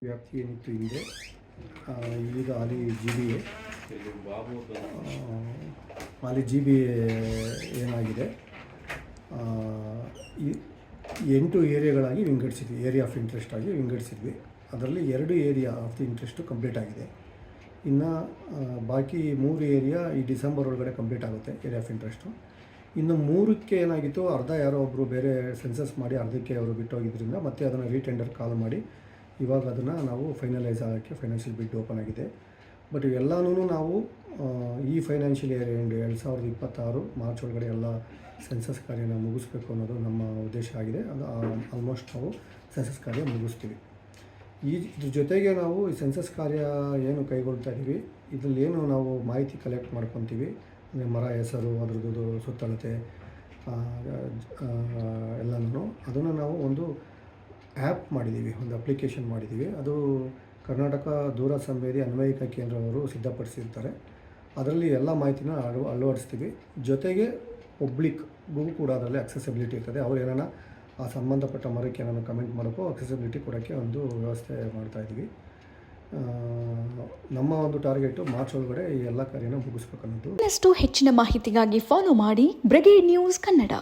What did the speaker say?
ವ್ಯಾಪ್ತಿ ಏನಿತ್ತು ಹಿಂದೆ ಈಗ ಅಲ್ಲಿ ಜಿ ಬಿ ಏನಾಗಿದೆ, 8 ಏರಿಯಾಗಳಾಗಿ ವಿಂಗಡಿಸಿದ್ವಿ. ಏರಿಯಾ ಆಫ್ ಇಂಟ್ರೆಸ್ಟ್ ಆಗಿ ವಿಂಗಡಿಸಿದ್ವಿ. ಅದರಲ್ಲಿ 2 area of the interest complete ಆಗಿದೆ. ಇನ್ನು ಬಾಕಿ 3 ಏರಿಯಾ ಈ ಡಿಸೆಂಬರ್ ಒಳಗಡೆ ಕಂಪ್ಲೀಟ್ ಆಗುತ್ತೆ ಏರಿಯಾ ಆಫ್ ಇಂಟ್ರೆಸ್ಟು. ಇನ್ನು 3ಕ್ಕೆ ಏನಾಗಿತ್ತು, ಅರ್ಧ ಯಾರೋ ಒಬ್ಬರು ಬೇರೆ ಸೆನ್ಸಸ್ ಮಾಡಿ ಅರ್ಧಕ್ಕೆ ಅವರು ಬಿಟ್ಟೋಗಿದ್ದರಿಂದ ಮತ್ತೆ ಅದನ್ನು ರೀಟೆಂಡರ್ ಕಾಲ್ ಮಾಡಿ ಇವಾಗ ಅದನ್ನು ನಾವು ಫೈನಲೈಸ್ ಆಗೋಕ್ಕೆ ಫೈನಾನ್ಷಿಯಲ್ ಬಿಡ್ ಓಪನ್ ಆಗಿದೆ. ಬಟ್ ಇವೆಲ್ಲನೂ ನಾವು ಈ ಫೈನಾನ್ಷಿಯಲ್ ಇಯರ್ ಎಂಡ್ 2026 ಮಾರ್ಚ್ ಒಳಗಡೆ ಎಲ್ಲ ಸೆನ್ಸಸ್ ಕಾರ್ಯನ ಮುಗಿಸ್ಬೇಕು ಅನ್ನೋದು ನಮ್ಮ ಉದ್ದೇಶ ಆಗಿದೆ. ಅದು ಆಲ್ಮೋಸ್ಟ್ ನಾವು ಸೆನ್ಸಸ್ ಕಾರ್ಯ ಮುಗಿಸ್ತೀವಿ. ಇದ್ರ ಜೊತೆಗೆ ನಾವು ಈ ಸೆನ್ಸಸ್ ಕಾರ್ಯ ಏನು ಕೈಗೊಳ್ತಾ ಇದ್ದೀವಿ, ಇದರಲ್ಲಿ ಏನು ನಾವು ಮಾಹಿತಿ ಕಲೆಕ್ಟ್ ಮಾಡ್ಕೊತೀವಿ ಅಂದರೆ ಮರ ಹೆಸರು, ಅದ್ರದ್ದು ಸುತ್ತಳತೆ ಎಲ್ಲನೂ ಅದನ್ನು ನಾವು ಒಂದು ಆ್ಯಪ್ ಮಾಡಿದ್ದೀವಿ, ಒಂದು ಅಪ್ಲಿಕೇಶನ್ ಮಾಡಿದ್ದೀವಿ. ಅದು ಕರ್ನಾಟಕ ದೂರ ಸಂವೇದಿ ಅನ್ವಯಿಕ ಕೇಂದ್ರವರು ಸಿದ್ಧಪಡಿಸಿರ್ತಾರೆ. ಅದರಲ್ಲಿ ಎಲ್ಲ ಮಾಹಿತಿನ ಅಳವಡಿಸ್ತೀವಿ. ಜೊತೆಗೆ ಪಬ್ಲಿಕ್ಗೂ ಕೂಡ ಅದರಲ್ಲಿ ಅಕ್ಸೆಸಿಬಿಲಿಟಿ ಇರ್ತದೆ. ಅವ್ರು ಏನಾರ ಆ ಸಂಬಂಧಪಟ್ಟ ಮರಕ್ಕೆ ಏನಾರು ಕಮೆಂಟ್ ಮಾಡೋಕ್ಕೂ ಅಕ್ಸೆಸಿಬಿಲಿಟಿ ಕೊಡೋಕ್ಕೆ ಒಂದು ವ್ಯವಸ್ಥೆ ಮಾಡ್ತಾಯಿದ್ದೀವಿ. ನಮ್ಮ ಒಂದು ಟಾರ್ಗೆಟು ಮಾರ್ಚ್ ಒಳಗಡೆ ಈ ಎಲ್ಲ ಕಾರ್ಯನ ಮುಗಿಸ್ಬೇಕನ್ನೋದು. ಹೆಚ್ಚಿನ ಮಾಹಿತಿಗಾಗಿ ಫಾಲೋ ಮಾಡಿ ಬ್ರಿಗೇಡ್ ನ್ಯೂಸ್ ಕನ್ನಡ.